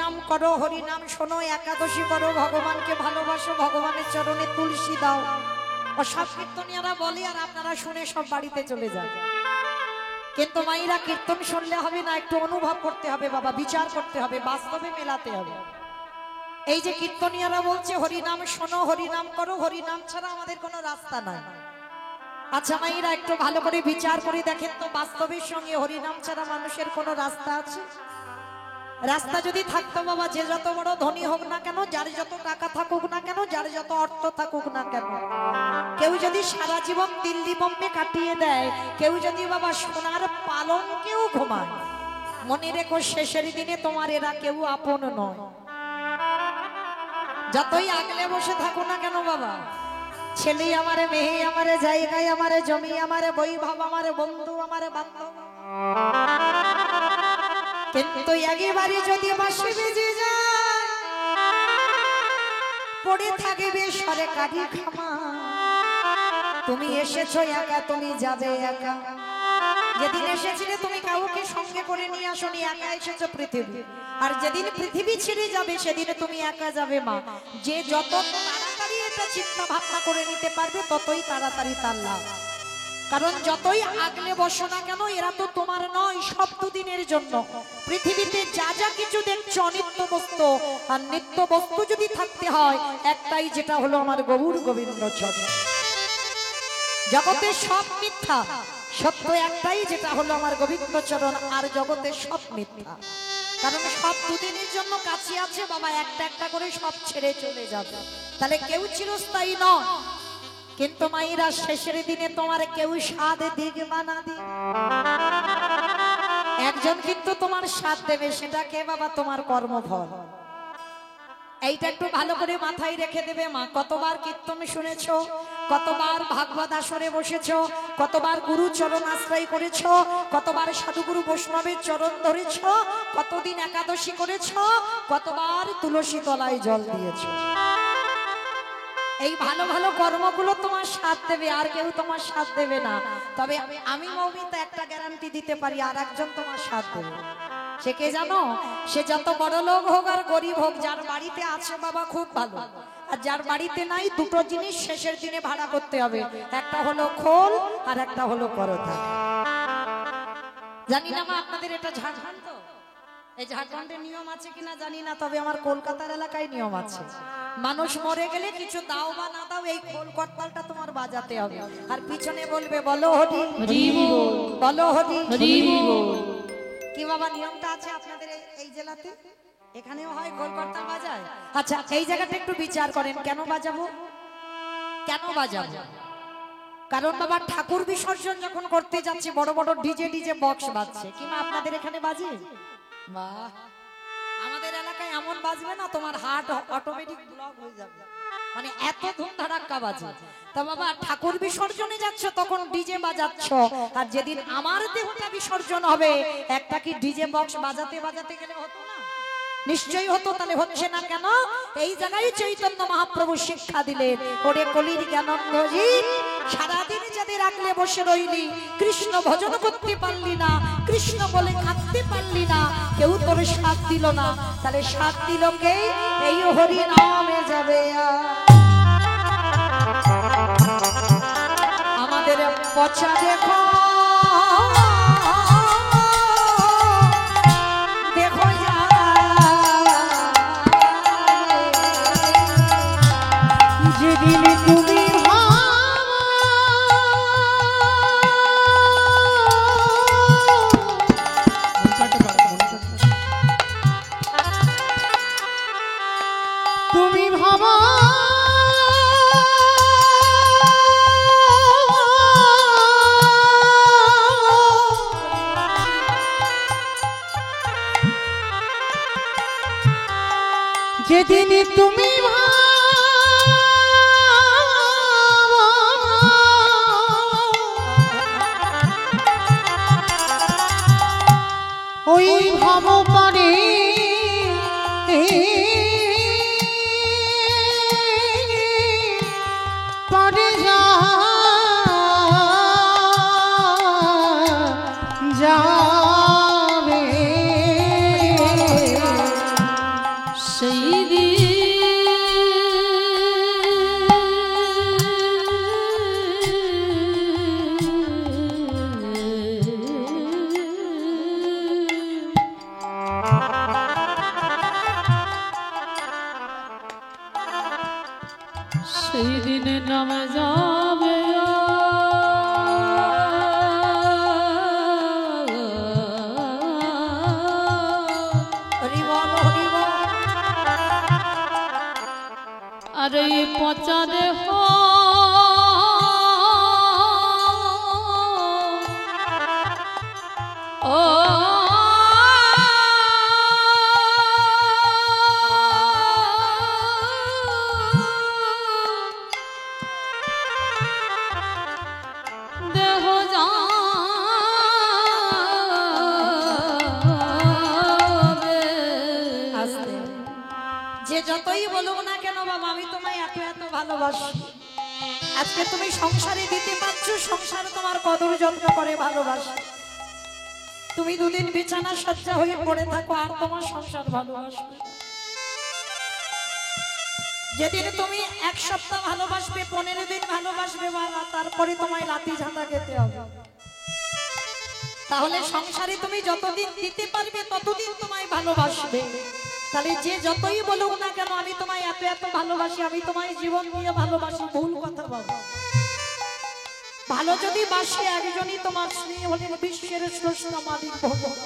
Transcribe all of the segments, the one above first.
নাম করো, হরি নাম শোনো, একাদশী করো, ভগবানকে ভালোবাসো, ভগবানের চরণে তুলসী দাও। ও সব কীর্তনিয়ারা বলে আর আপনারা শুনে সব বাড়িতে চলে যান। কিন্তু মায়েরা কীর্তন শুনলে হবে না, একটু অনুভব করতে হবে বাবা, বিচার করতে হবে, বাস্তবে মেলাতে হবে। এই যে কীর্তনিয়ারা বলছে হরি নাম শোনো, হরি নাম করো, হরি নাম ছাড়া আমাদের কোনো রাস্তা নাই। আচ্ছা মায়েরা একটু ভালো করে বিচার করে দেখেন তো, বাস্তবের সঙ্গে হরি নাম ছাড়া মানুষের কোনো রাস্তা আছে? রাস্তা যদি থাকতো বাবা, যে যত বড় ধনী হোক না কেন, যার যত টাকা থাকুক না কেন, যার যত অর্থ থাকুক না কেন, কেউ যদি সারা জীবন দিল্লি বোম্বে কাটিয়ে দেয়, কেউ যদি বাবা সোনার পালঙ্কেও ঘুমায়, মনে রেখো শেষের দিনে তোমার এরা কেউ আপন নয়। যতই আগলে বসে থাকো না কেন বাবা, ছেলে আমারে, মেয়ে আমারে, জায়গায় আমারে, জমি আমারে, বৈভব আমারে, বন্ধু আমারে, বান্ধব, কিন্তু একেবারে যদি বাঁশি বেজে যায়, পড়ে থাকবে সরকারি খামা। তুমি এসেছো একা, তুমি যাবে একা। যেদিন এসেছিলে তুমি কাউকে সঙ্গে করে নিয়ে আসনি, একা এসেছো পৃথিবী। আর যেদিন পৃথিবী ছেড়ে যাবে সেদিনে তুমি একা যাবে মা। যে যত তাড়াতাড়ি এটা চিন্তা ভাবনা করে নিতে পারবে ততই তাড়াতাড়ি তার লাভ। কারণ যতই আগলে বসো না কেন, এরা তো তোমার নয়, সব দুদিনের জন্য। পৃথিবীতে যা যা কিছু দেখছো অনিত্য বস্তু, আর নিত্য বস্তু যদি থাকতে হয় একটাই, যেটা হলো আমার গৌর গোবিন্দ চরণ। জগতে সব মিথ্যা, সত্য একটাই, যেটা হলো আমার গোবিন্দ চরণ। আর জগতে সব মিথ্যা, কারণ সব দুদিনের জন্য কাছে আছে বাবা, একটা একটা করে সব ছেড়ে চলে যাবে। তাহলে কেউ চিরস্থায়ী নয়। কিন্তু মায়েরা শেষের দিনে তোমার কেউ সাধ দিক বানা দিক, একজন কিন্তু তোমার সাথ দেবে, সেটা কে বাবা? তোমার কর্মফল। এইটা একটু ভালো করে মাথায় রেখে দেবে মা। কতবার কীর্তন শুনেছো, কতবার ভাগবত আসরে বসেছো, কতবার গুরু চরণ আশ্রয় করেছো, কতবার সাধুগুরু বৈষ্ণবের চরণ ধরেছো, কতদিন একাদশী করেছো, কতবার তুলসী তলায় জল দিয়েছো। এই ভালো ভালো কর্মগুলো তোমার সাথ দেবে, আর কেউ তোমার সাথ দেবে না। তবে আমি মৌমিতা একটা গ্যারান্টি দিতে পারি, আর একজন তোমার সাথ দেবে। সে কে জানো? সে যত বড় লোক হোক আর গরিব হোক, যার বাড়িতে আছে বাবা খুব ভালো, আর যার বাড়িতে নাই, দুটো জিনিস শেষের দিনে ভাড়া করতে হবে। একটা হলো খোল আর একটা হলো করতা। জানি না মা আপনাদের এটা ঝাড়খণ্ড, এই ঝাড়খণ্ডের নিয়ম আছে কিনা জানি না, তবে আমার কলকাতার এলাকায় নিয়ম আছে। মানুষ মরে গেলে কিছু দাও বা না দাও, এই খোল করতালটা তোমার বাজাতে হবে, আর পিছনে বলবে বলো হরি হরি বল, বলো হরি হরি বল। কি বাবা নিয়মটা আছে আপনাদের এই জেলাতে? এখানেও হয় খোল করতাল বাজায়? আচ্ছা এই জায়গাটা একটু বিচার করেন, কেন বাজাবো? কেন বাজাবো? কারণ বাবা ঠাকুর বিসর্জন যখন করতে যাচ্ছে বড় বড় ডিজে বক্স বাজছে, কিংবা আপনাদের এখানে বাজে? বাহ, আমাদের এলাকায় এমন বাজবে না তোমার হার্ট অটোমেটিক ব্লক হয়ে যাবে, মানে এত ধুম ধাড়াক্কা বাজে। তা বাবা ঠাকুর বিসর্জনে যাচ্ছ তখন ডিজে বাজাচ্ছ, আর যেদিন আমার দেহটা বিসর্জন হবে একটা কি ডিজে বক্স বাজাতে বাজাতে গেলে হতো না? নিশ্চয়ই হতো। তাহলে হচ্ছে না কেন? এই জায়গায় চৈতন্য মহাপ্রভু শিক্ষা দিলেন, ওরে কলির জ্ঞানন্দজি, সারাদিন যাদের রাখলে বসে রইলি, কৃষ্ণ ভজন করতে পারলি না, কৃষ্ণ বলে কাঁদতে পারলি না, কেউ তোর সাথ দিল না, তাহলে সাথ দিল কে? এই হরি নামে যাবে। আমাদের পচা দেখো, যেদিন তুমি তুমি ভাবা যেদিন তুমি ওই ভাব পারে পারে যাবে সেই দিন সেই দিনে নামে যাবে আর এই পচা দেহ ও দেহ যাবে যে যতই বলুক না কেন বাবা আমি তোমায় এত এত ভালোবাসি। আজকে তুমি সংসারে দিতে পারছো, সংসার তোমার কদর যত্ন করে ভালোবাসে। তুমি দুদিন বিছানা সজ্জা হয়ে পড়ে থাকো আর তোমার সংসার ভালোবাসবে। যেদিন তুমি এক সপ্তাহ ভালোবাসবে, 15 দিন ভালোবাসবে বাবা, তারপরে তোমায় লাঠি ঝাঁটা খেতে হবে। তাহলে সংসারে তুমি যতদিন দিতে পারবে ততদিন তোমায় ভালোবাসবে। তাহলে যে যতই বলুক না কেন আমি তোমায় এত এত ভালোবাসি, আমি তোমায় জীবন দিয়ে ভালোবাসি, ভুল কথা বাবা। ভালো যদি বাসে একজনই তোমার স্নেহ হলেন বিশ্বের শ্রেষ্ঠ মালিক ভগবান।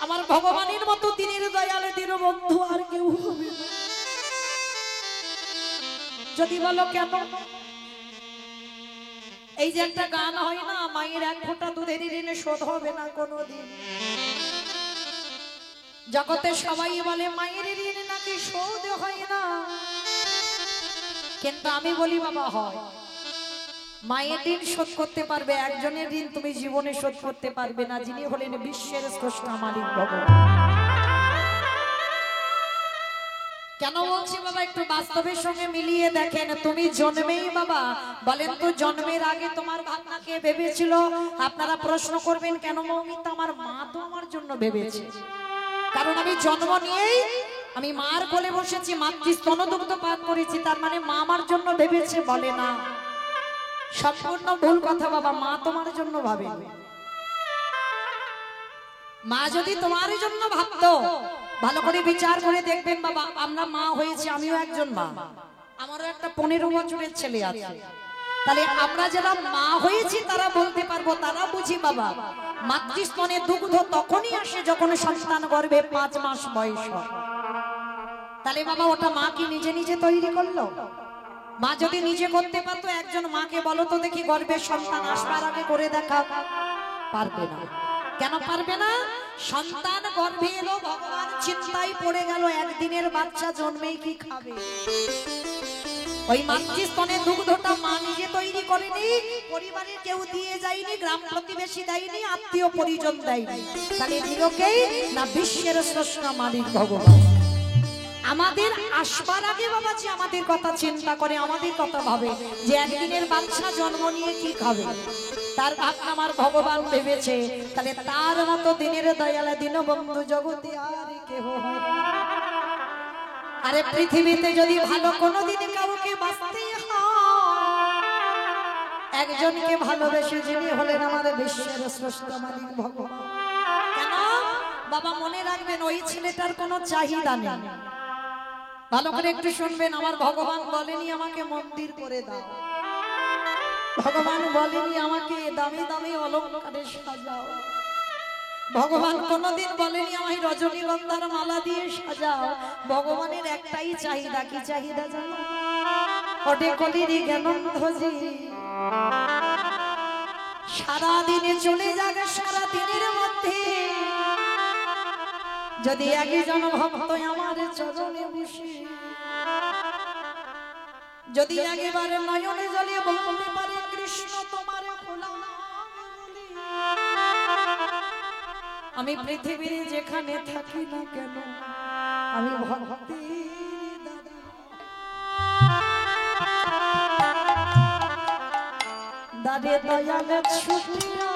আমার ভগবানের মতো দিনের দয়ালে দিন বন্ধু আর কেউ হবে না। যদি বলো কেন, এই যে একটা গান হয় না, মায়ের এক ফোঁটা দুধের ঋণে শোধ হবে না কোনোদিন। জগতে সবাই বলে মায়ের ঋণ নাকি শোধ হয় না, কিন্তু আমি বলি বাবা হয়। মায়ের ঋণ শোধ করতে পারবে, একজনের ঋণ তুমি জীবনে শোধ করতে পারবে না, যিনি হলেন বিশ্বের স্রষ্টা মালিক ভগবান। কেন বলছি বাবা, একটু বাস্তবের সঙ্গে মিলিয়ে দেখেন। তুমি জন্মেই বাবা বলেন তো, জন্মের আগে তোমার ভাবনা কে ভেবেছিল? আপনারা প্রশ্ন করবেন কেন মৌমিতা? আমার মা তো আমার জন্য ভেবেছে, কারণ আমি জন্ম নিয়েই আমি মার কোলে বসেছি, মাতৃ স্তনদুগ্ধ পান করেছি, তার মানে মা আমার জন্য ভেবেছে বলে না। সম্পূর্ণ ভুল কথা বাবা, মা তোমার জন্য ভাবে। মা যদি তোমার জন্য ভাবতো, ভালো করে বিচার করে দেখবেন বাবা, আমরা মা হয়েছি, আমিও একজন মা, আমারও একটা 15 বছরের ছেলে আছে। তাহলে আমরা যারা মা হয়েছি তারা বলতে পারবো, তারা বুঝি বাবা মাতৃস্তনে দুগ্ধ তখনই আসে যখন সন্তান গর্ভে 5 মাস বয়স হয়। তাহলে বাবা ওটা মা কি নিজে নিজে তৈরি করলো? মা যদি নিজে করতে পারতো, একজন মাকে বলো তো দেখি গর্ভের সন্তান আসবার আগে করে দেখা, পারবে না। কেন পারবে না? সন্তান গর্ভে এলো, ভগবান চিন্তায় পড়ে গেল একদিনের বাচ্চা জন্মেই কি খাবে। ওই মাতৃস্তনের দুগ্ধটা মা নিজে তৈরি করেনি, পরিবারের কেউ দিয়ে যায়নি, গ্রাম প্রতিবেশী দেয়নি, আত্মীয় পরিজন দেয়নি। তাহলে দিলকেই না বিশ্বের স্রষ্টা মালিক ভগবান। আমাদের আসবার আগে বাবা যে আমাদের কথা চিন্তা করে, আমাদের কথা ভাবে যে একদিনের বাচ্চা জন্ম নিয়ে কি খাবে, তার ভাবনা আমার ভগবান ভেবেছে। তাহলে তার মতো দিনের দয়ালে দীনবন্ধু জগতে আর কেহ হয় না। আরে পৃথিবীতে যদি ভালো কোনোদিন কাউকে বাঁচতে হয়, একজনকে ভালোবেসে যিনি হলেন আমার বিশ্বের স্রষ্টা মালিক ভগবান। কেন বাবা মনে রাখবেন, ওই ছেলেটার কোনো চাহিদা নেই। ভালো করে একটু শুনবেন, আমার ভগবান বলেনি আমাকে মন্দির করে দাও, ভগবান বলেনি আমাকে দামি দামি অলংকারে সাজাও, ভগবান কোনদিন বলেনি আমায় রজনীগন্ধার মালা দিয়ে সাজাও। ভগবানের একটাই চাহিদা, কি চাহিদা জানো? ওটে কলিরি জ্ঞানন্ধজি সারাদিনে চলে যাবে, সারা দিনের মধ্যে যদি একজন ভক্ত আমার চরণে বসে, যদি একেবারে নয়নে জলে বলতে পারে কৃষ্ণ তোমার খোলা, আমি পৃথিবীর যেখানে থাকি না কেন আমি ভক্তি দাদে দয়ালে ছুটিয়া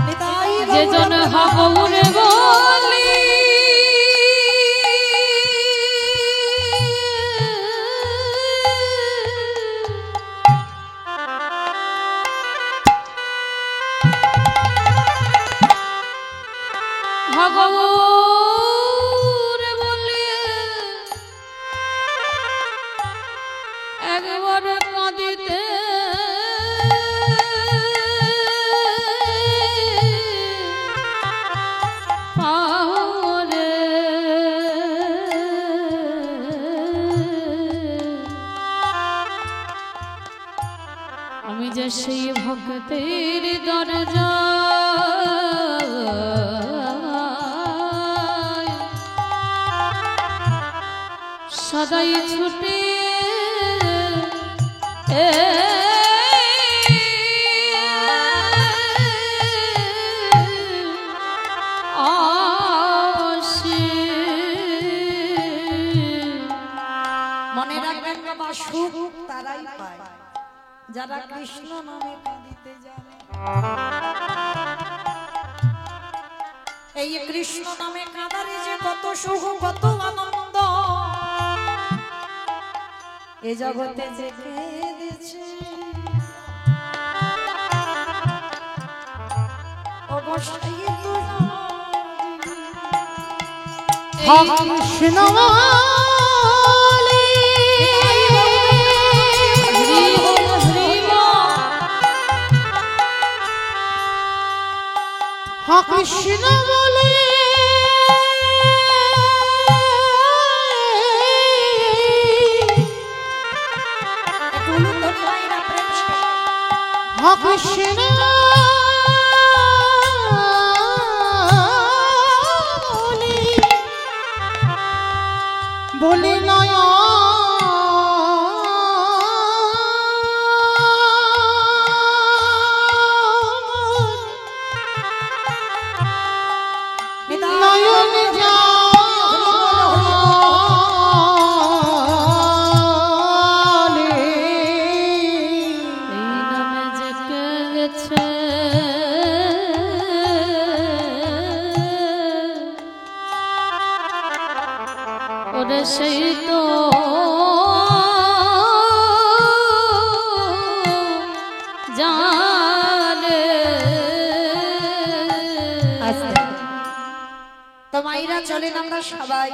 নিতাই যে জন হাবুরে বলি হাবুরে বলি একবার কাঁদিতে পারে আমি যে সেই ভক্তের দরজা সদাই ছুটে মনে রাখবেন বাবা, সুখ তারাই পায় যারা কৃষ্ণ নামে কাঁদিতে জানে। এই কৃষ্ণ নামে কাঁদারে যে কত সুখ কত আনন্দ, এ জগতে যে কেঁদেছে অবশ্যই তো কৃষ্ণ কৃষ্ণ বলে কৃষ্ণ বলে নয় সেই তো জানে। তো মাইরা চলেন আমরা সবাই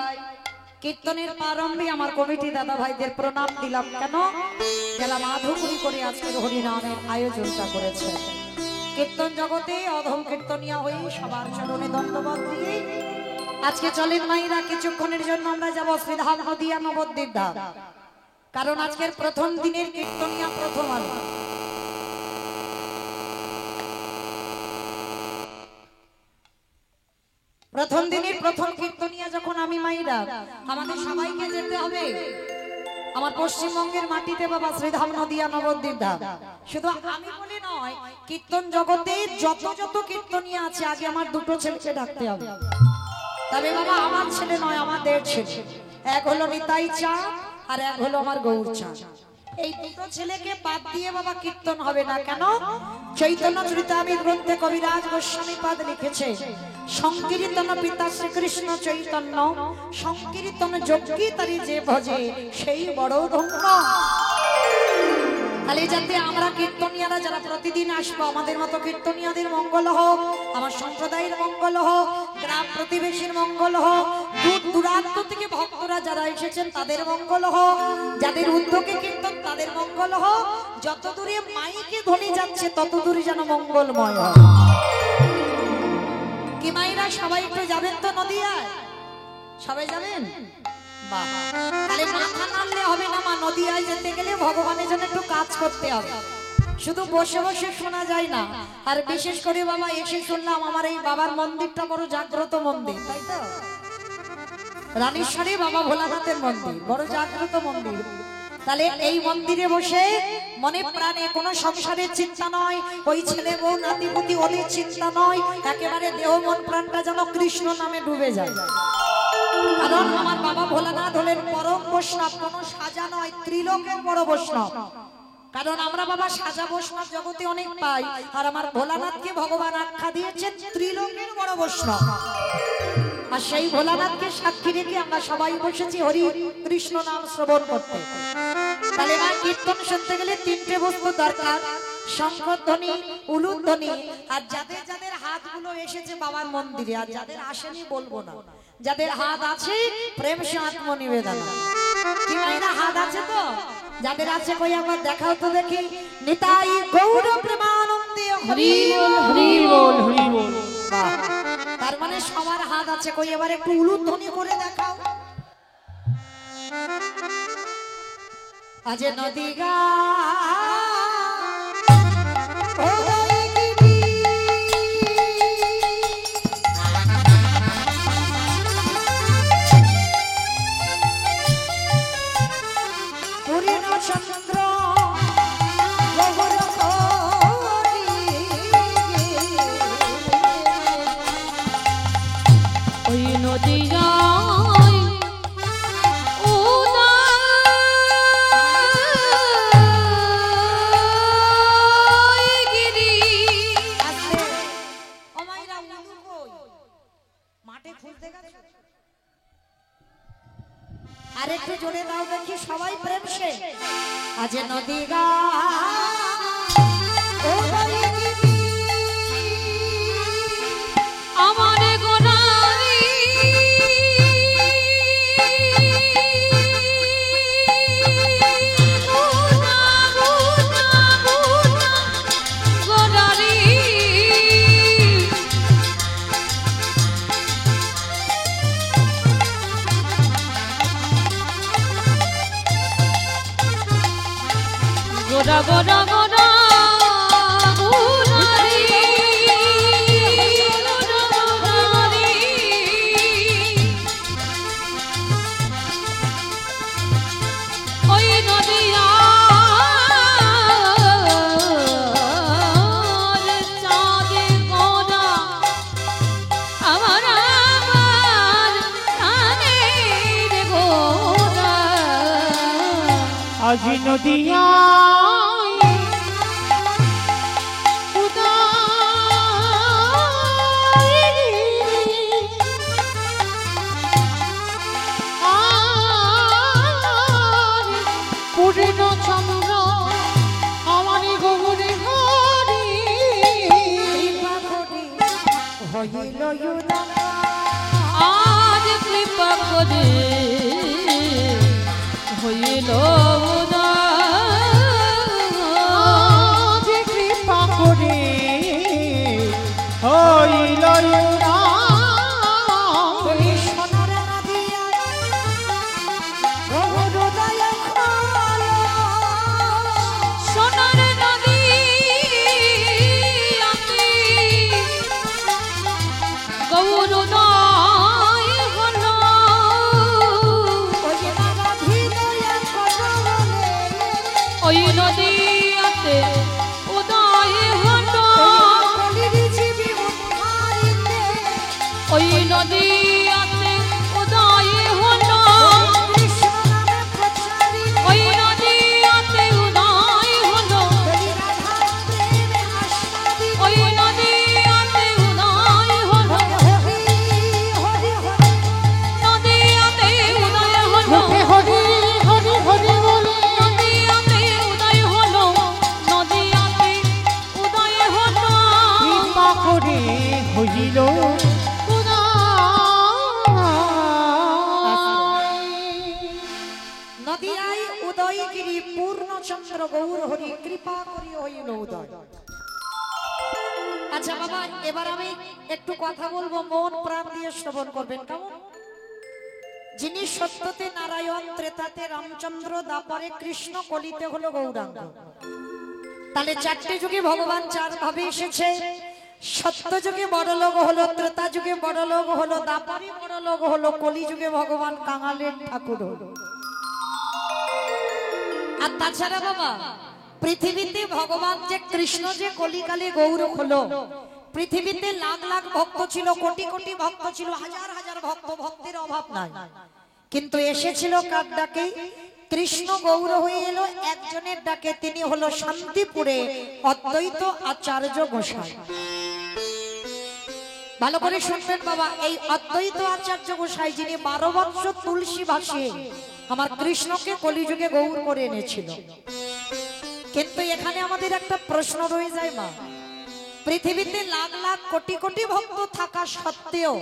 কীর্তনের প্রারম্ভে আমার কমিটি দাদা ভাইদের প্রণাম দিলাম। কেন গেলা মাধুপুরি করে আজকের হরিনামের আয়োজনটা করেছে। কীর্তন জগতে অধম কীর্তনিয়া হয়ে সবার চরণে দণ্ডবত দিয়ে আজকে চলেন মাইরা কিছুক্ষণের জন্য আমরা যাব শ্রীধাম নদিয়া নবদ্বীপ ধাম। কারণ আজকের প্রথম দিনের কীর্তনিয়া প্রথম আলো। প্রথম দিনের প্রথম কীর্তনিয়া যখন আমি মাইরা, আমাদের সবাইকে যেতে হবে আমার পশ্চিমবঙ্গের মাটিতে বাবা শ্রীধাম নদিয়া নবদ্বীপ ধাম। শুধু আমি বলে নয়, কীর্তন জগতে যত যত কীর্তনিয়া আছে আগে আমার দুটো ছেলেকে ডাকতে হবে। তবে বাবা আমার ছেলে নয়, আমাদের ছেলে। এক হলো নিতাই চাঁদ আর এক হলো আমার গৌর চাঁদ। এই দুটো ছেলেকে বাদ দিয়ে বাবা কীর্তন হবে না। কেন? চৈতন্য চরিতামৃত গ্রন্থে কবিরাজ গোস্বামী পাদ লিখেছে, সংকীর্তন পিতা শ্রীকৃষ্ণ চৈতন্য, সংকীর্তন যোগ্যী তারি যে ভজে সেই বড় ধন্য। তাহলে যাতে আমরা কীর্তনিয়ারা যারা প্রতিদিন আসবো, আমাদের মতো কীর্তনিয়াদের মঙ্গল হোক, আমার সম্প্রদায়ের মঙ্গল হোক, গ্রাম প্রতিবেশীর মঙ্গল হোক, দূর দূরান্ত থেকে ভক্তরা যারা এসেছেন তাদের মঙ্গল হোক, যাদের উদ্যোগে কীর্তন তাদের মঙ্গল হোক। যত দূরে মাইকে ধ্বনি যাচ্ছে তত দূরে যেন মঙ্গলময় হয়। কি মাইরা সবাই একটু যাবেন তো নদিয়ায়? সবাই যাবেন? তাহলে মাথা নাড়লে হবে না মা, নদিয়ায় যেতে গেলে ভগবানের জন্য একটু কাজ করতে হবে। শুধু বসে বসে শোনা যায় না। আর বিশেষ করে বাবা এসে শুনলাম আমার এই বাবার মন্দিরটা বড় জাগ্রত মন্দির, তাই তো? রানীশ্বরী বাবা ভোলানাথের মন্দির, বড় জাগ্রত মন্দির। তাহলে এই মন্দিরে বসে মনে প্রাণে কোনো সংসারের চিন্তা নয়, ওই ছেলে বউ নাতিপুতি ওদের চিন্তা নয়, একেবারে দেহ মন প্রাণটা যেন কৃষ্ণ নামে ডুবে যায়। কারণ আমার বাবা ভোলানাথ হলেন পরম বৈষ্ণব, কোনো সাজা নয়, ত্রিলোকের বড় বৈষ্ণব। কারণ আমরা বাবা সাজা বৈষ্ণব জগতে অনেক পাই, আর আমার ভোলানাথকে ভগবান আখ্যা দিয়েছেন ত্রিলোকের বড় বৈষ্ণব। আর সেই ভোলানাথকে সাক্ষী রেখে আমরা সবাই বসেছি হরি কৃষ্ণ নাম শ্রবণ করতে। তাহলে মা কীর্তন শুনতে গেলে তিনটে বস্তু দরকার, শঙ্খধ্বনি, উলুধ্বনি, আর যাদের যাদের হাতগুলো এসেছে বাবার মন্দিরে, আর যাদের আসেনি বলবো না, যাদের হাত আছে প্রেম সে আত্মনিবেদন। কি মায়েরা হাত আছে তো? যাদের আছে কই একবার দেখাও তো দেখি। নিতাই গৌর প্রেমানন্দে হরি বল হরি বল হরি বল। বাহ, তার মানে সবার হাত আছে, কই এবার একটু উলুধ্বনি করে দেখাও। আজ নদী গা চন্দ্র ওই নদী মাঠে খুলতে গেছে। আরেকটু জোরে দাও দেখি সবাই প্রেম সে। আজ নদী গা আমার গোনারি গোনারি গোরা গোরা গোরা গোনারি গোনারি ওই নদিয়ার চাঁদে গোরা আমার আমার প্রাণের গোরা আজ নদিয়া পূর্ণ চন্দ্র আমার গৌরে ঘরে হইল আজ কৃপা করে হইল আজ কৃপা করে হইল সোনার নদিয়া গৌরদয় সোনার নদী গৌরদয় হল ওই নদীতে উদয় হল ওই নদীতে উদয় হল ওই নদীতে উদয় হল ওই নদীতে উদয় হল নদীতে উদয় হল হরি হরি হরি বলে নদীতে উদয় হল নদীতে উদয় হল কৃপা করে হইল নদিয়ায় উদয়গিরি পূর্ণচন্দ্র গৌর হরি কৃপা করি হইল উদয়। আচ্ছা বাবা, এবার আমি একটু কথা বলবো, মন প্রাণ দিয়ে শ্রবণ করবেন কেমন? যিনি সত্যতে নারায়ণ, ত্রেতাতে রামচন্দ্র, দাপরে কৃষ্ণ, কলিতে হলো গৌরাঙ্গ। তাহলে চারটে যুগে ভগবান চার ভাবে এসেছে। সত্য যুগে বড় লোক হলো, ত্রেতা যুগে বড় লোক হলো, দাপরে বড় লোক হলো, কলি যুগে ভগবান কাঙালের ঠাকুর হলো। আর তাছাড়া বাবা, পৃথিবীতে ভগবান যে কৃষ্ণ যে কলিকালে গৌর হলো, পৃথিবীতে লাখ লাখ ভক্ত ছিল, কোটি কোটি ভক্ত ছিল, হাজার হাজার ভক্ত, ভক্তের অভাব নাই। কিন্তু এসেছিল কার ডাকে? কৃষ্ণ গৌর হয়ে এলো একজনের ডাকে, তিনি হলো শান্তিপুরে অদ্বৈত আচার্য গোসাই। ভালো করে শুনবেন বাবা, এই অদ্বৈত আচার্য গোসাই যিনি 12 বৎসর তুলসী ভাসিয়ে আমার কৃষ্ণকে কলিযুগে গৌর করে এনেছিল। কিন্তু এখানে আমাদের একটা প্রশ্ন রয়ে যায় মা, পৃথিবীতে লাখ লাখ কোটি কোটি ভক্ত থাকা সত্ত্বেও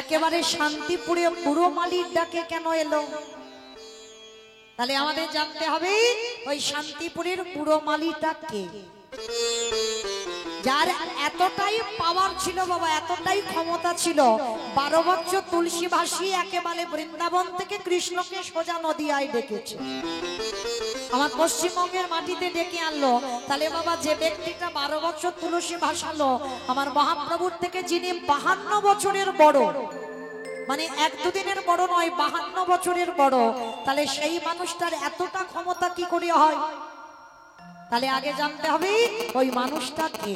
একেবারে শান্তিপুরে পুরমালির ডাকে কেন এলো? তাহলে আমাদের জানতে হবে ওই শান্তিপুরের পুরমালিটা কে, যার এতটাই পাওয়ার ছিল বাবা, এতটাই ক্ষমতা ছিল, 12 বছর তুলসী ভাসিয়ে একেবারে বৃন্দাবন থেকে কৃষ্ণকে সোজা নদিয়ায় ডেকেছে, আমার পশ্চিমবঙ্গের মাটিতে ডেকে আনলো। তাহলে বাবা যে ব্যক্তিটা 12 বছর তুলসী ভাসালো আমার মহাপ্রভুর থেকে, যিনি 52 বছরের বড়, মানে 1-2 দিনের বড় নয়, 52 বছরের বড়, তাহলে সেই মানুষটার এতটা ক্ষমতা কি করে হয়? তাহলে আগে জানতে হবে ওই মানুষটা কে,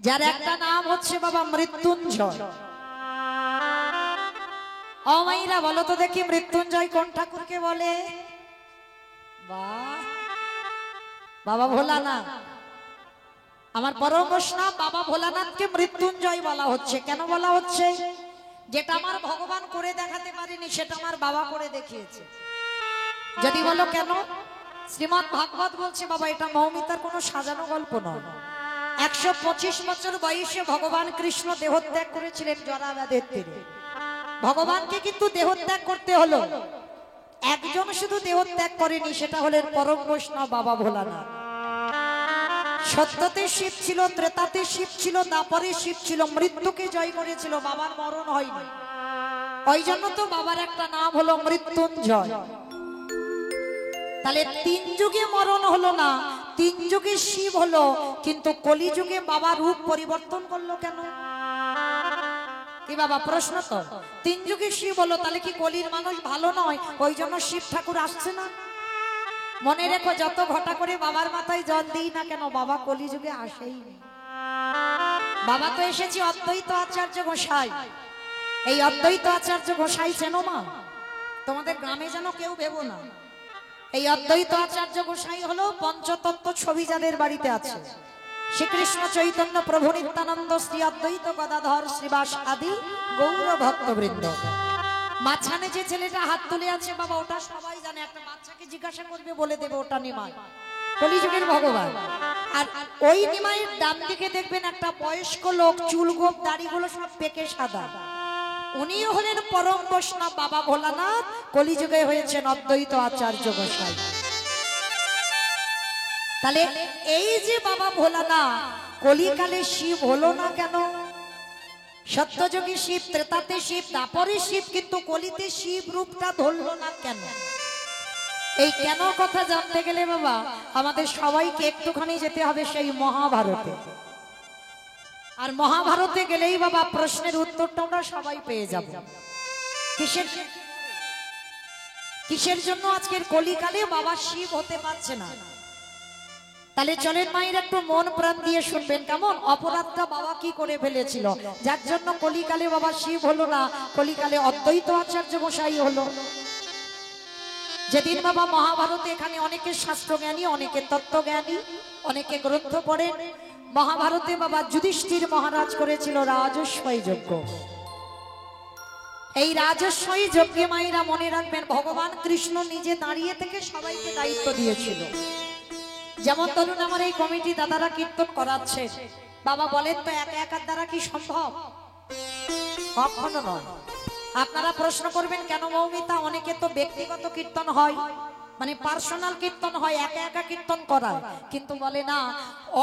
যার একটা নাম হচ্ছে বাবা মৃত্যুঞ্জয়। ও মাইরা বলো তো দেখি, মৃত্যুঞ্জয় কোন ঠাকুরকে বলে? বাবা ভোলানাথ। আমার পরম বৈষ্ণব বাবা ভোলানাথকে মৃত্যুঞ্জয় বলা হচ্ছে। কেন বলা হচ্ছে? যেটা আমার ভগবান করে দেখাতে পারেনি সেটা আমার বাবা করে দেখিয়েছে। যদি বলো কেন, শ্রীমদ্ ভাগবত বলছে বাবা এটা মৌমিতার কোনো সাজানো গল্প নয়। 125 বছর বয়সে ভগবান কৃষ্ণ দেহত্যাগ করেছিলেন জরাব্যাধের তীরে। ভগবানকে কিন্তু দেহত্যাগ করতে হলো, একজন শুধু দেহত্যাগ করেনি, সেটা হলেন পরম বৈষ্ণব বাবা ভোলানাথ। সত্যতে শিব ছিল, ত্রেতাতে শিব ছিল, দাপরে শিব ছিল, মৃত্যুকে জয় করেছিল, বাবার মরণ হয়নি। ওই জন্য তো বাবার একটা নাম হলো মৃত্যুঞ্জয়। তাহলে 3 যুগে মরণ হলো না, 3 যুগে শিব হলো, কিন্তু কলিযুগে বাবা রূপ পরিবর্তন করলো কেন? কি বাবা প্রশ্ন তো, 3 যুগে শিব হলো, তাহলে কি কলির মানুষ ভালো নয়, ওই জন্য শিব ঠাকুর আসছে না? মনে রেখো, যত ঘটা করে বাবার মাথায় জল দিই না কেন, বাবা কলিযুগে আসেই। বাবা তো এসেছে অদ্বৈত আচার্য গোসাই। এই অদ্বৈত আচার্য গোসাই চেনো মা? তোমাদের গ্রামে যেন কেউ ভেবো না। এই অদ্বৈত আচার্য গোসাই হলো পঞ্চতত্ত্ব ছবি যাদের বাড়িতে আছে, শ্রীকৃষ্ণ চৈতন্য প্রভু নিত্যানন্দ শ্রী অদ্বৈত গদাধর শ্রীবাস আদি গৌর ভক্তবৃন্দ। মাঝখানে যে ছেলেটা হাত তুলে আছে বাবা, ওটা সবাই জানে। একটা বাচ্চাকে জিজ্ঞাসা করবে বলে দেবে ওটা নিমাই, কলিযুগের ভগবান। আর ওই নিমাইয়ের ডান দিকে দেখবেন একটা বয়স্ক লোক, চুল গোপ দাড়িগুলো সব পেকে সাদা, উনিও হলেন পরম বৈষ্ণব বাবা ভোলানাথ, কলিযুগে হয়েছেন অদ্বৈত আচার্য গোসাই। তাহলে এই যে বাবা ভোলানাথ কলিকালে শিব হলো না কেন? সত্যযুগে শিব, ত্রেতাতে শিব, দাপরে শিব, কিন্তু কলিতে শিব রূপটা ধরলো না কেন? এই কেন কথা জানতে গেলে বাবা আমাদের সবাইকে একটুখানি যেতে হবে সেই মহাভারতে। আর মহাভারতে গেলেই বাবা প্রশ্নের উত্তরটা আমরা সবাই পেয়ে যাব। কিসের জন্য আজকের কলিকালে বাবা শিব হতে পারছে না? তাহলে চলেন মায়ের একটু মন প্রাণ দিয়ে শুনবেন, কেমন অপরাধটা বাবা কি করে ফেলেছিল, যার জন্য কলিকালে বাবা শিব হলো না, কলিকালে অদ্বৈত আচার্য গোসাই হলো। যেদিন বাবা মহাভারতে, এখানে অনেকে শাস্ত্রজ্ঞানী, অনেকে তত্ত্বজ্ঞানী, অনেকে গ্রন্থ পড়েন। মহাভারতে বাবা যুধিষ্ঠির মহারাজ করেছিল রাজস্বই যজ্ঞ। এই রাজস্বই যজ্ঞে মায়েরা মনে রাখবেন ভগবান কৃষ্ণ নিজে দাঁড়িয়ে থেকে সবাইকে দায়িত্ব দিয়েছিল। যেমন ধরুন আমার এই কমিটি দাদারা কীর্তন করাচ্ছে, বাবা বলেন তো একা একার দ্বারা কি সম্ভব? কখনো নয়। আপনারা প্রশ্ন করবেন কেন মৌমিতা, অনেকে তো ব্যক্তিগত কীর্তন হয়, মানে পার্সোনাল কীর্তন হয়, একা একা কীর্তন করায়, কিন্তু বলে না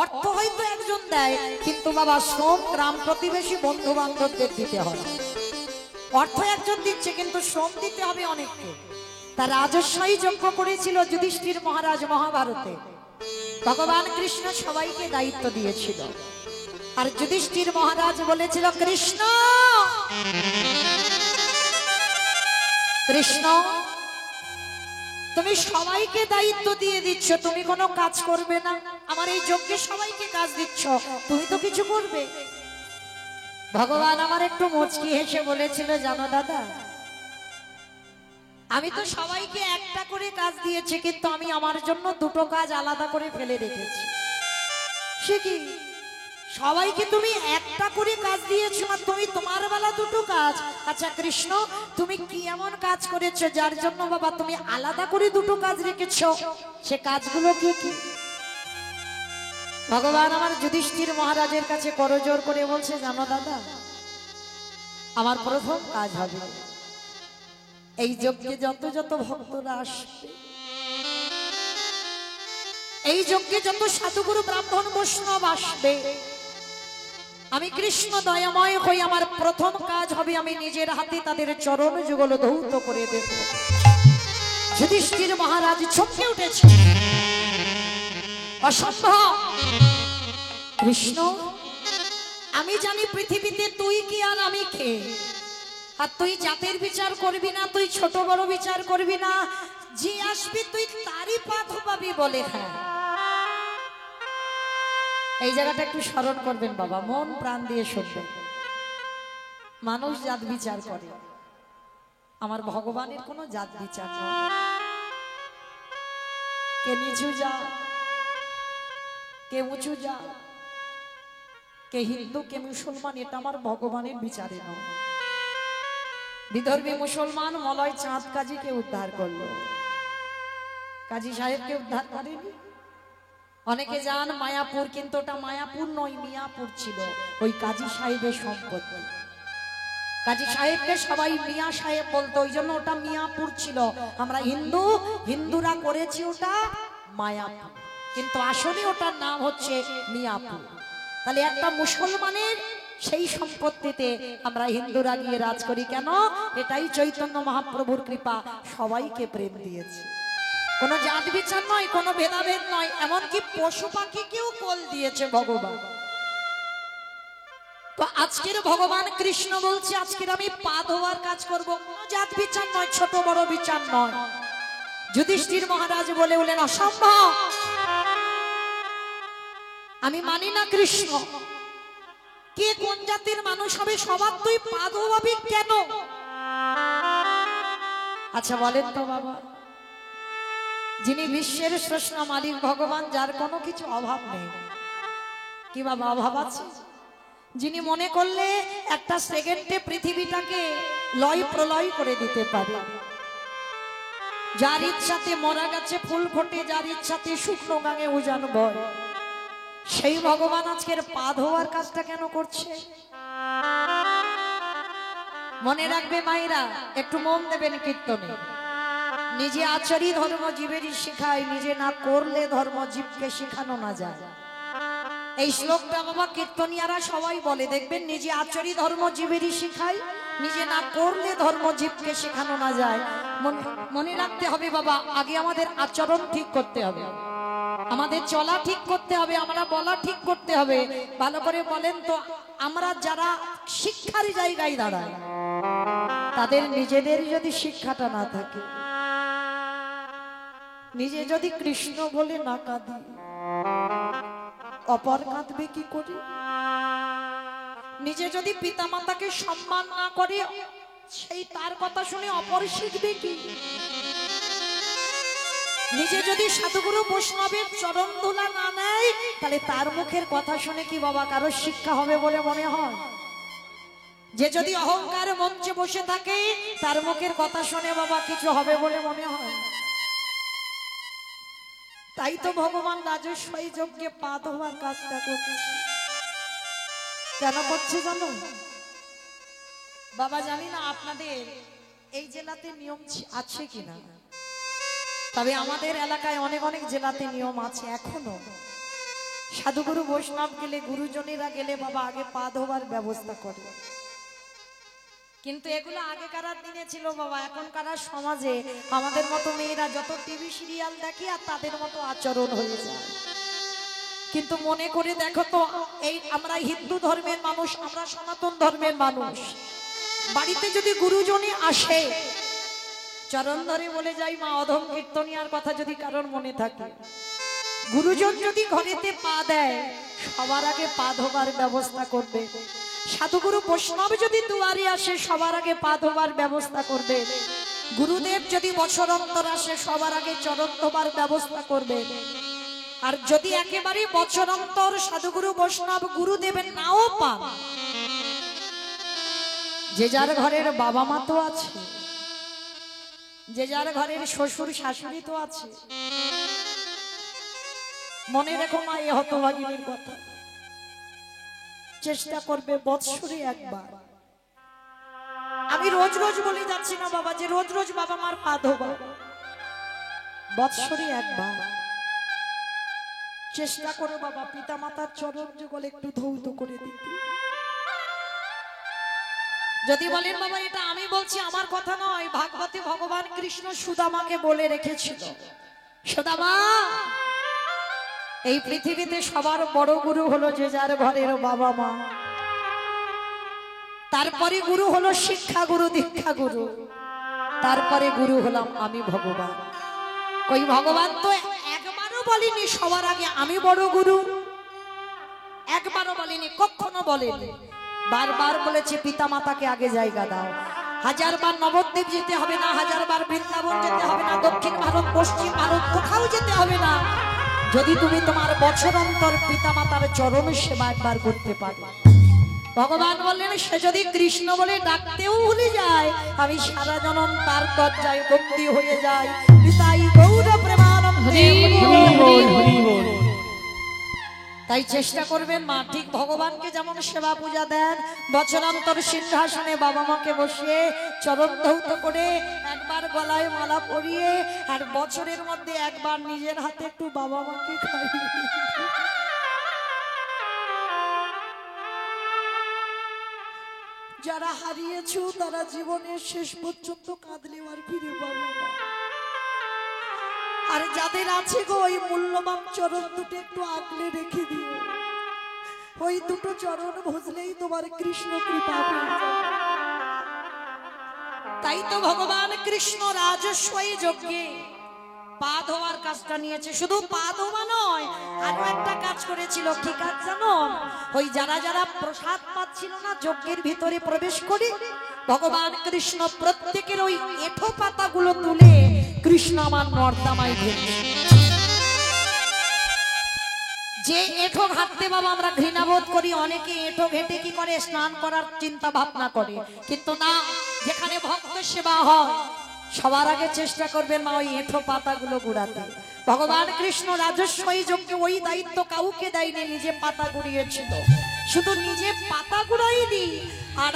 অর্থ হয়তো একজন দেয়, কিন্তু বাবা শ্রম গ্রাম প্রতিবেশী বন্ধু বান্ধবদের দিতে হয়। অর্থ একজন দিচ্ছে কিন্তু শ্রম দিতে হবে অনেককে। তার রাজস্বই যজ্ঞ করেছিল যুধিষ্ঠির মহারাজ মহাভারতে। ভগবান কৃষ্ণ সবাইকে দায়িত্ব দিয়েছিল, আর যুধিষ্ঠির মহারাজ বলেছিল কৃষ্ণ কৃষ্ণ তুমি সবাইকে দায়িত্ব দিয়ে দিচ্ছ, তুমি কোনো কাজ করবে না, আমার এই যজ্ঞে সবাইকে কাজ দিচ্ছ, তুমি তো কিছু করবে? ভগবান আমার একটু মুচকি হেসে বলেছিল জানো দাদা, আমি তো সবাইকে একটা করে কাজ দিয়েছি, কিন্তু আমি আমার জন্য দুটো কাজ আলাদা করে ফেলে রেখেছি। সে কি, সবাইকে তুমি একটা করে কাজ দিয়েছো আর তুমি তোমার বেলা দুটো কাজ। আচ্ছা কৃষ্ণ, তুমি কি এমন কাজ করেছো যার জন্য বাবা তুমি আলাদা করে দুটো কাজ রেখেছো? সে কাজগুলো কি কি? ভগবান আমার যুধিষ্ঠির মহারাজের কাছে করজোড় করে বলছে, জানো দাদা, আমার প্রথম কাজ হবে এই যজ্ঞে যত যত ভক্তরা আসবে, এই যজ্ঞে যত সাধুগুরু ব্রাহ্মণ বৈষ্ণব আসবে, আমি কৃষ্ণ দয়াময় হই আমার প্রথম কাজ হবে আমি নিজের হাতে তাদের চরণ যুগল ধৌত করে দেব। যুধিষ্ঠির মহারাজ চমকে উঠেছে, অসম্ভব কৃষ্ণ, আমি জানি পৃথিবীতে তুই কি আর আমি কে, আর তুই জাতের বিচার করবি না, তুই ছোট বড় বিচার করবি না, যে আসবি তুই তারই পাঠ পাবি বলে। হ্যাঁ, এই জায়গাটা একটু স্মরণ করবেন বাবা, মন প্রাণ দিয়ে শুনবেন। মানুষ জাত বিচার করে, আমার ভগবানের কোনো জাত বিচার নয়। কে নিচু যা, কে উঁচু যা, কে হিন্দু কে মুসলমান, এটা আমার ভগবানের বিচারে নয়। বিদর্ভী মুসলমান মলয় চাঁদ কাজীকে উদ্ধার করলো, কাজী সাহেবকে উদ্ধার করেনি। অনেকে যান মায়াপুর, কিন্তু ওটা মায়াপুর নয়, মিয়াপুর ছিল, ওই কাজী সাহেবের সম্পত্তি। কাজী সাহেবকে সবাই মিয়া সাহেব বলতো, ওই জন্য ওটা মিয়াপুর ছিল। আমরা হিন্দুরা করেছি ওটা মায়াপুর, কিন্তু আসলে ওটার নাম হচ্ছে মিয়াপুর। তাহলে একটা মুসলমানের সেই সম্পত্তিতে আমরা হিন্দুরা গিয়ে রাজ করি কেন? এটাই চৈতন্য মহাপ্রভুর কৃপা, সবাইকে প্রেম দিয়েছে। কোনো জাত বিচার নয়, কোনো ভেদাভেদ নয়, এমনকি পশু পাখিকেও কোল দিয়েছে ভগবান। তো আজকের ভগবান কৃষ্ণ বলছে আজকের আমি পা ধোয়ার কাজ করব, কোনো জাত বিচার নয়, ছোট বড় বিচার নয়। যুধিষ্ঠির মহারাজ বলে উঠলেন, অসম্ভব, আমি মানি না কৃষ্ণ। কে কোন জাতির মানুষ হবে সবার তুই পা ধোয়াবি কেন? আচ্ছা বলেন তো বাবা, যিনি বিশ্বের স্রষ্টা মালিক ভগবান, যার কোনো কিছু অভাব নেই, কি বাবা অভাব আছে? যিনি মনে করলে একটা সেকেন্ডে পৃথিবীটাকে লয় প্রলয় করে দিতে পারে, যার ইচ্ছাতে মরা গাছে ফুল ফোটে, যার ইচ্ছাতে শুকনো গাঙে উজান বয়, সেই ভগবান আজকের পা ধোয়ার কাজটা কেন করছে? মনে রাখবে মায়েরা, একটু মন দেবেন কীর্তনে। নিজে আচরি ধর্ম জীবেরই শিখায়, নিজে না করলে ধর্ম জীবকে শিখানো না যায়। এই শ্লোকটা বাবা কীর্তনিয়ারা সবাই বলে, দেখবেন নিজে আচরি ধর্ম জীবেরই শিখায়, নিজে না করলে ধর্ম জীবকে শেখানো না যায়। মনে রাখতে হবে বাবা, আগে আমাদের আচরণ ঠিক করতে হবে, আমাদের চলা ঠিক করতে হবে, আমরা বলা ঠিক করতে হবে। ভালো করে বলেন তো, আমরা যারা শিক্ষার জায়গায় দাঁড়াই, তাদের নিজেদের যদি শিক্ষাটা না থাকে, নিজে যদি কৃষ্ণ বলে না কাঁদি, অপর কাঁদবে কি করে? নিজে যদি পিতামাতাকে সম্মান না করে, সেই তার কথা শুনে অপর শিখবে কি? নিজে যদি সাধুগুরু বৈষ্ণবের চরণ ধুলা না নেয়, তাহলে তার মুখের কথা শুনে কি বাবা কারো শিক্ষা হবে বলে মনে হয়? যে যদি অহংকার মঞ্চে বসে থাকে, তার মুখের কথা শুনে বাবা কিছু হবে বলে মনে হয়? তাই তো ভগবান রাজস্বই যজ্ঞে পা ধোয়ার কাজটা করছে। কেন করছে জানো বাবা? জানি না আপনাদের এই জেলাতে নিয়ম আছে কিনা, তবে আমাদের এলাকায় অনেক অনেক জেলাতে নিয়ম আছে এখনো। সাধুগুরু বৈষ্ণব গেলে, গুরুজনেরা গেলে বাবা আগে পা ধোয়ার ব্যবস্থা করে। কিন্তু এগুলো আগেকার দিনে ছিল বাবা, এখনকার সমাজে আমাদের মতো মেয়েরা যত টিভি সিরিয়াল দেখি আর তাদের মতো আচরণ হয়ে যায়। কিন্তু মনে করে দেখো তো, এই আমরা হিন্দু ধর্মের মানুষ, আমরা সনাতন ধর্মের মানুষ, বাড়িতে যদি গুরুজনে আসে, চরণ ধরে বলে যাই মা, অধম কীর্তনিয়ার কথা যদি কারোর মনে থাকে, গুরুজন যদি ঘরেতে পা দেয়, সবার আগে পা ধোবার ব্যবস্থা করবে। সাধুগুরু বৈষ্ণব যদি দুয়ারে আসে, সবার আগে পা ধোবার ব্যবস্থা করবে। গুরুদেব যদি বছর অন্তর আসে সবার আগে চরণ ধোবার ব্যবস্থা করবে। আর যদি একেবারে বছর অন্তর সাধুগুরু বৈষ্ণব গুরুদেবের নাও পান, যে যার ঘরের বাবা মা তো আছে, যে যার ঘরের শ্বশুর শাশুড়ি তো আছে, মনে রেখো মা এ হতভাগিনীর কথা। চেষ্টা করবে বৎসরে একবার। আমি রোজ রোজ বলে যাচ্ছি না বাবা যে রোজ রোজ বাবা মার পা ধোবা, বৎসরে একবার চেষ্টা করো বাবা পিতা মাতার চরণ যুগল একটু ধৌত করে দিতে। যদি বলেন বাবা এটা আমি বলছি, আমার কথা নয়, ভাগবতে ভগবান কৃষ্ণ সুদামাকে বলে রেখেছিল, সুদামা এই পৃথিবীতে সবার বড় গুরু হলো যে যার ঘরের বাবা মা, তারপরে গুরু হলো শিক্ষা গুরু, দীক্ষা গুরু, তারপরে গুরু হলাম আমি ভগবান। ওই ভগবান তো একবারও বলেনি সবার আগে আমি বড় গুরু, একবারও বলেনি, কখনো বলেনি, বারবার বলেছে পিতা মাতাকে আগে জায়গা দাও। হাজারবার নবদ্বীপ যেতে হবে না, হাজারবার বৃন্দাবন যেতে হবে না, দক্ষিণ ভারত পশ্চিম ভারত কোথাও যেতে হবে না, যদি তুমি তোমার বছর অন্তর পিতা মাতার চরণ সেবা একবার করতে পারো। ভগবান বললেন সে যদি কৃষ্ণ বলে ডাকতেও ভুলে যায়, আমি সারা জনম তার দরজায় বন্দী হয়ে যাই। পিতাই গৌর প্রেমানন্দে হরি বল হরি বল। তাই চেষ্টা করবেন মা ঠিক ভগবানকে যেমন সেবা পূজা দেন, বছরান্তর সিংহাসনে বাবা মাকে বসিয়ে চরণ ধৌত করে একবার গলায় মালা পরিয়ে আর বছরের মধ্যে একবার নিজের হাতে একটু বাবা মাকে খাইয়ে। যারা হারিয়েছো তারা জীবনের শেষ পর্যন্ত কাঁদলেও আর ফিরে পাবে না। আর যাদের আছে গো ওই মূল্যবান চরণ দুটো একটু আগলে রেখে দিও, ওই দুটো চরণ ভজলেই তোমার কৃষ্ণ কৃপা পেয়ে যাবে। তাই তো ভগবান কৃষ্ণ রাজস্বই যজ্ঞে পা ধোয়ার কাজটা নিয়েছে। শুধু পা ধোয়া নয়, আরো একটা কাজ করেছিল। কি কাজ জানো? ওই যারা যারা প্রসাদ পাচ্ছিল না যজ্ঞের ভিতরে প্রবেশ করে ভগবান কৃষ্ণ প্রত্যেকের ওই এঁঠো পাতাগুলো তুলে কৃষ্ণ আমার নর্দমায় ঢেলে। যে এঁঠো ঘাটতে বাবা আমরা ঘৃণাবোধ করি, অনেকে এঁঠো ঘেটে কি করে স্নান করার চিন্তা ভাবনা করে, কিন্তু না, যেখানে ভক্ত সেবা হয় সবার আগে চেষ্টা করবেন মা ওই এঁঠো পাতাগুলো গুড়াতে। ভগবান কৃষ্ণ রাজস্বই যজ্ঞে ওই দায়িত্ব কাউকে দেয়নি, নিজে পাতা গুড়িয়েছিল। শুধু নিজে পাতা গুড়াইনি আর